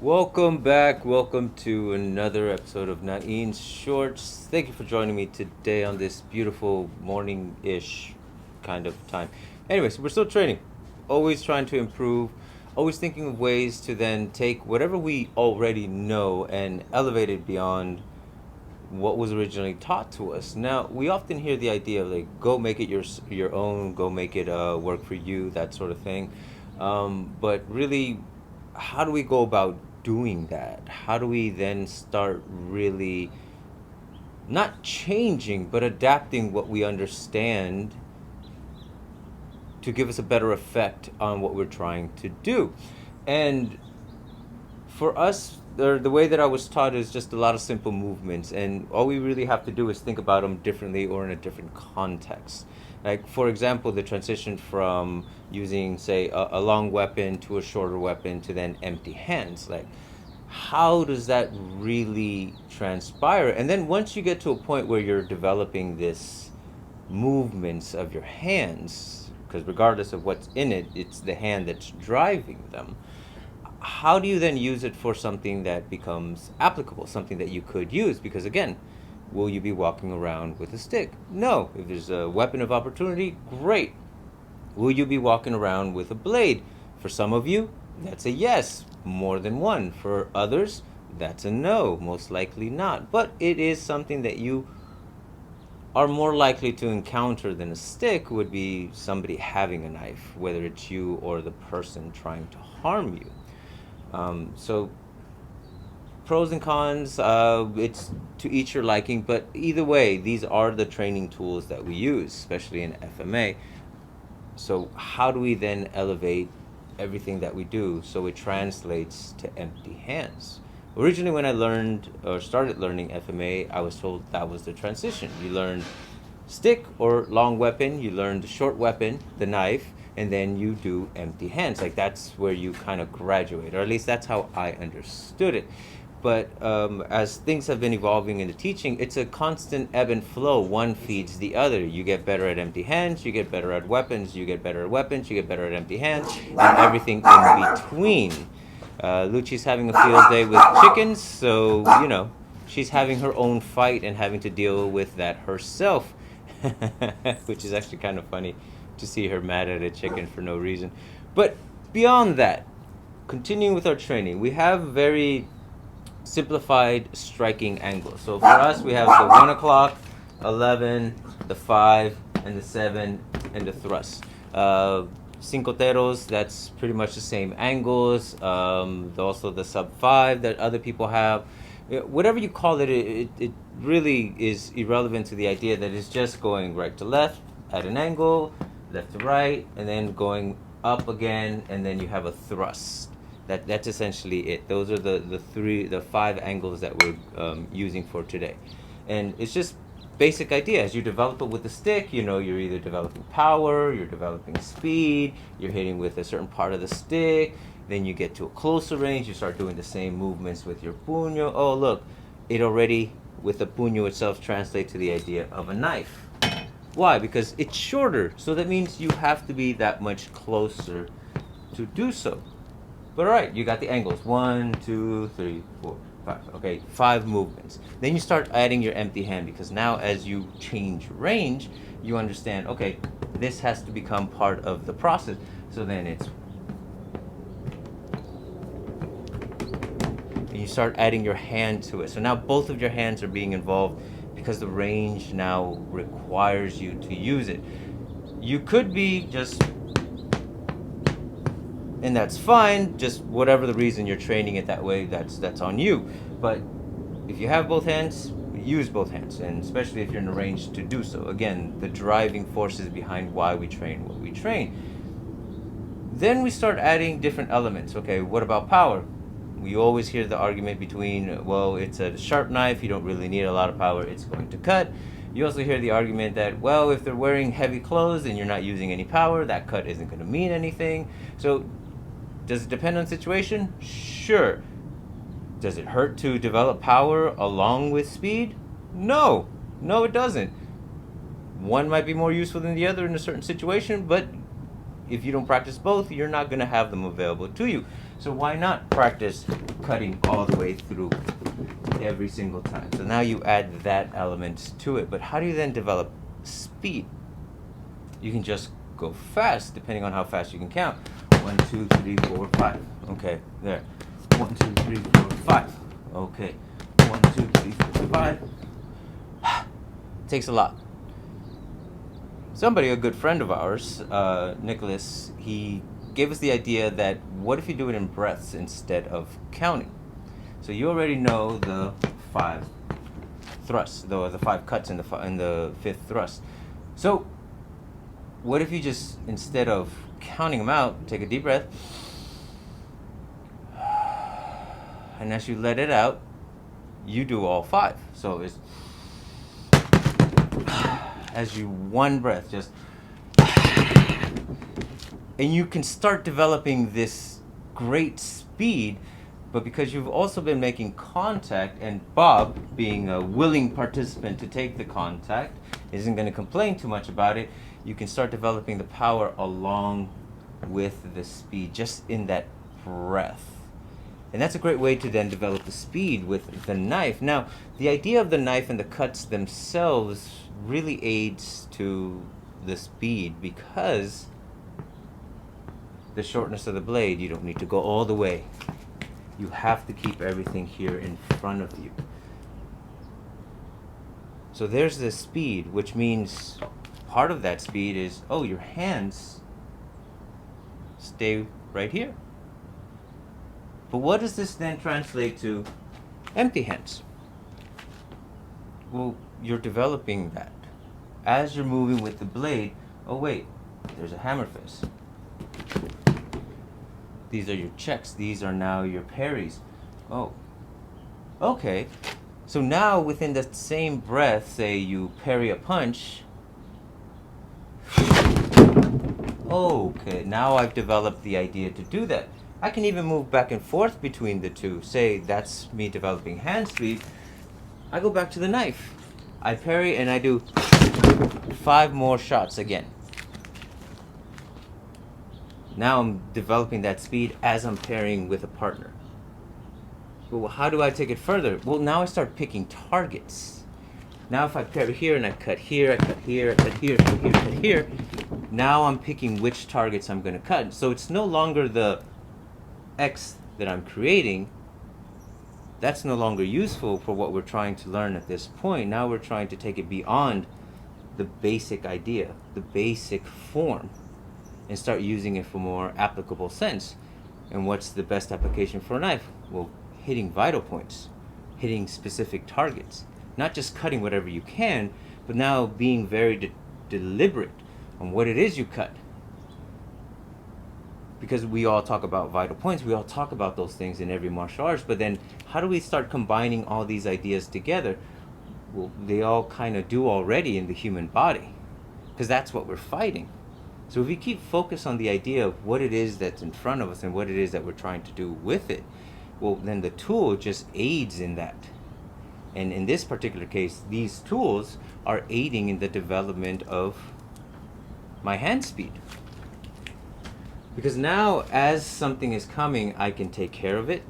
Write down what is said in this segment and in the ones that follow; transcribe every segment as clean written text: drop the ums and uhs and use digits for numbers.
Welcome back. Welcome to another episode of Nain's Shorts. Thank you for joining me today on this beautiful morning-ish kind of time. Anyways, we're still training, always trying to improve, always thinking of ways to then take whatever we already know and elevate it beyond what was originally taught to us. Now, we often hear the idea of like, go make it your own, go make it work for you, that sort of thing. But really, how do we go about doing that? How do we then start really not changing, but adapting what we understand to give us a better effect on what we're trying to do? And for us, the way that I was taught is just a lot of simple movements, and all we really have to do is think about them differently or in a different context. Like, for example, the transition from using, say, a long weapon to a shorter weapon to then empty hands. Like, how does that really transpire? And then once you get to a point where you're developing this movements of your hands, because regardless of what's in it, it's the hand that's driving them. How do you then use it for something that becomes applicable, something that you could use? Because again, will you be walking around with a stick? No. If there's a weapon of opportunity, great. Will you be walking around with a blade? For some of you, that's a yes, more than one. For others, that's a no, most likely not. But it is something that you are more likely to encounter than a stick would be somebody having a knife, whether it's you or the person trying to harm you. So pros and cons, it's to each your liking, but either way, these are the training tools that we use, especially in FMA. So how do we then elevate everything that we do so it translates to empty hands? Originally, when I learned or started learning FMA, I was told that was the transition. You learned stick or long weapon, you learn the short weapon, the knife, and then you do empty hands. Like, that's where you kind of graduate, or at least that's how I understood it. But as things have been evolving in the teaching, it's a constant ebb and flow. One feeds the other. You get better at empty hands, you get better at weapons, you get better at weapons, you get better at empty hands, and everything in between. Luci's having a field day with chickens, so, she's having her own fight and having to deal with that herself. Which is actually kind of funny to see her mad at a chicken for no reason. But beyond that, continuing with our training, we have very simplified striking angles. So for us, we have the 1 o'clock, 11, the 5, and the 7, and the thrust. Cincoteros, that's pretty much the same angles. Also the sub 5 that other people have. Whatever you call it, it really is irrelevant to the idea that it's just going right to left at an angle, left to right, and then going up again, and then you have a thrust. That's essentially it. Those are the 5 angles that we're using for today. And it's just basic idea. As you develop it with the stick, you're either developing power, you're developing speed, you're hitting with a certain part of the stick. Then you get to a closer range, you start doing the same movements with your puño. Oh, look, it already, with the puño itself, translates to the idea of a knife. Why? Because it's shorter, so that means you have to be that much closer to do so. But all right, you got the angles. 1, 2, 3, 4, 5. Okay, 5 movements. Then you start adding your empty hand, because now as you change range, you understand, okay, this has to become part of the process. So then it's, you start adding your hand to it. So now both of your hands are being involved because the range now requires you to use it. You could be just, and that's fine, just whatever the reason you're training it that way, that's on you. But if you have both hands, use both hands, and especially if you're in a range to do so. Again, the driving forces behind why we train what we train. Then we start adding different elements. Okay, what about power? We always hear the argument between, well, it's a sharp knife, you don't really need a lot of power, it's going to cut. You also hear the argument that, well, if they're wearing heavy clothes and you're not using any power, that cut isn't going to mean anything. So does it depend on the situation? Sure. Does it hurt to develop power along with speed? No, it doesn't. One might be more useful than the other in a certain situation, but if you don't practice both, you're not going to have them available to you. So why not practice cutting all the way through every single time? So now you add that element to it. But how do you then develop speed? You can just go fast, depending on how fast you can count. 1, 2, 3, 4, 5. Okay, there. 1, 2, 3, 4, 5. Okay. 1, 2, 3, 4, 5. Takes a lot. Somebody, a good friend of ours, Nicholas, he gave us the idea that what if you do it in breaths instead of counting? So you already know the 5 thrusts, the 5 cuts in the 5th thrust. So what if you just, instead of counting them out, take a deep breath, and as you let it out, you do all 5. So it's as you one breath, just, and you can start developing this great speed. But because you've also been making contact, and Bob, being a willing participant to take the contact, isn't going to complain too much about it, you can start developing the power along with the speed, just in that breath. And that's a great way to then develop the speed with the knife. Now, the idea of the knife and the cuts themselves really aids to the speed, because the shortness of the blade, you don't need to go all the way. You have to keep everything here in front of you. So there's the speed, which means part of that speed is, oh, your hands stay right here. But what does this then translate to empty hands? Well, you're developing that. As you're moving with the blade, oh wait, there's a hammer fist. These are your checks. These are now your parries. Oh, okay. So now within the same breath, say you parry a punch. Okay, now I've developed the idea to do that. I can even move back and forth between the two. Say that's me developing hand speed. I go back to the knife. I parry and I do 5 more shots again. Now I'm developing that speed as I'm parrying with a partner. Well, how do I take it further? Well, now I start picking targets. Now if I parry here and I cut here, I cut here, I cut here, cut here, cut here, now I'm picking which targets I'm going to cut. So it's no longer the X that I'm creating. That's no longer useful for what we're trying to learn at this point. Now we're trying to take it beyond the basic idea, the basic form, and start using it for more applicable sense. And what's the best application for a knife? Well, hitting vital points, hitting specific targets, not just cutting whatever you can, but now being very deliberate on what it is you cut. Because we all talk about vital points, we all talk about those things in every martial arts, but then how do we start combining all these ideas together? Well, they all kind of do already in the human body, because that's what we're fighting. So if we keep focus on the idea of what it is that's in front of us and what it is that we're trying to do with it, well, then the tool just aids in that. And in this particular case, these tools are aiding in the development of my hand speed. Because now, as something is coming, I can take care of it.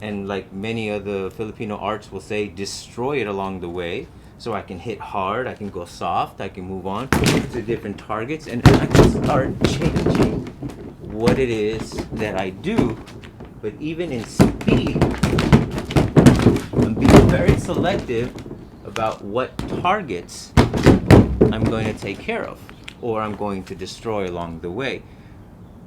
And like many of the Filipino arts will say, destroy it along the way. So I can hit hard, I can go soft, I can move on to different targets, and I can start changing what it is that I do. But even in speed, I'm being very selective about what targets I'm going to take care of, or I'm going to destroy along the way.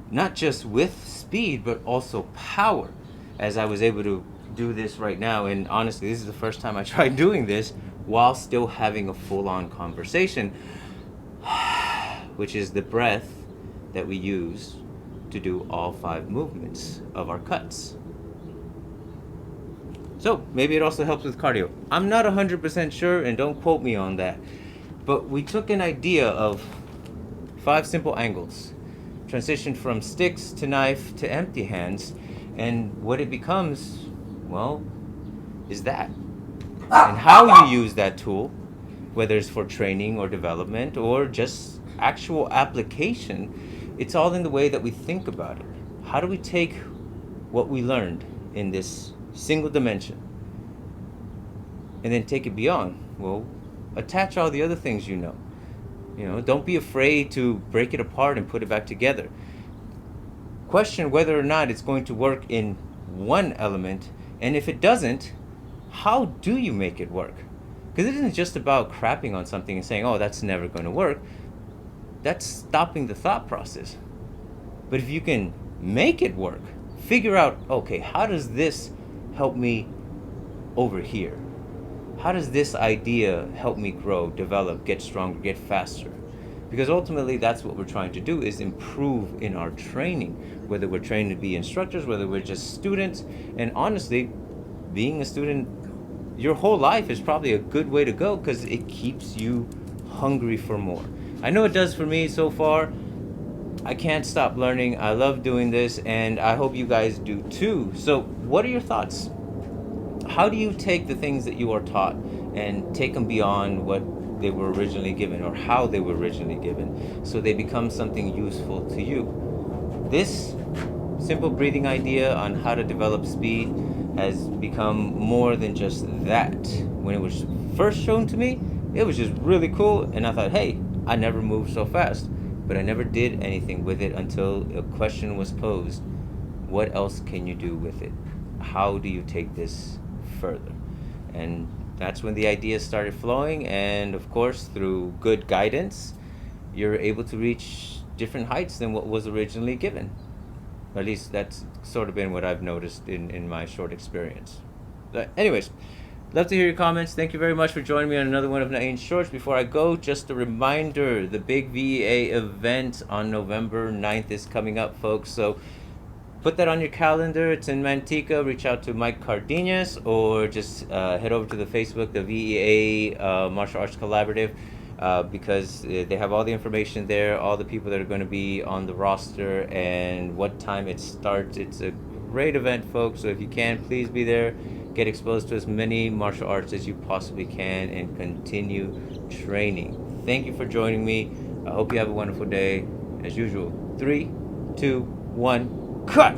Not just with speed, but also power. As I was able to do this right now, and honestly, this is the first time I tried doing this while still having a full-on conversation, which is the breath that we use to do all 5 movements of our cuts. So maybe it also helps with cardio. I'm not 100% sure, and don't quote me on that. But we took an idea of 5 simple angles, transitioned from sticks to knife to empty hands, and what it becomes, well, is that. And how you use that tool, whether it's for training or development or just actual application, it's all in the way that we think about it. How do we take what we learned in this single dimension and then take it beyond. Well, attach all the other things you know. Don't be afraid to break it apart and put it back together. Question whether or not it's going to work in one element, and if it doesn't, how do you make it work? Because it isn't just about crapping on something and saying, oh, that's never going to work. That's stopping the thought process. But if you can make it work, figure out, okay, how does this help me over here? How does this idea help me grow, develop, get stronger, get faster? Because ultimately that's what we're trying to do, is improve in our training, whether we're trained to be instructors, whether we're just students. And honestly, being a student your whole life is probably a good way to go, because it keeps you hungry for more. I know it does for me so far. I can't stop learning. I love doing this, and I hope you guys do too. So what are your thoughts? How do you take the things that you are taught and take them beyond what they were originally given, or how they were originally given, so they become something useful to you? This simple breathing idea on how to develop speed has become more than just that. When it was first shown to me, it was just really cool, and I thought, hey, I never moved so fast. But I never did anything with it until a question was posed. What else can you do with it? How do you take this further? And that's when the ideas started flowing, and of course, through good guidance, you're able to reach different heights than what was originally given. At least that's sort of been what I've noticed in my short experience. But anyways, love to hear your comments. Thank you very much for joining me on another one of Nain's Shorts. Before I go, just a reminder, the big VEA event on November 9th is coming up, folks. So put that on your calendar. It's in Manteca. Reach out to Mike Cardenas, or just head over to the Facebook, the VEA Martial Arts Collaborative, because they have all the information there, all the people that are going to be on the roster, and what time it starts. It's a great event, folks. So if you can, please be there. Get exposed to as many martial arts as you possibly can and continue training. Thank you for joining me. I hope you have a wonderful day. As usual, 3, 2, 1, cut!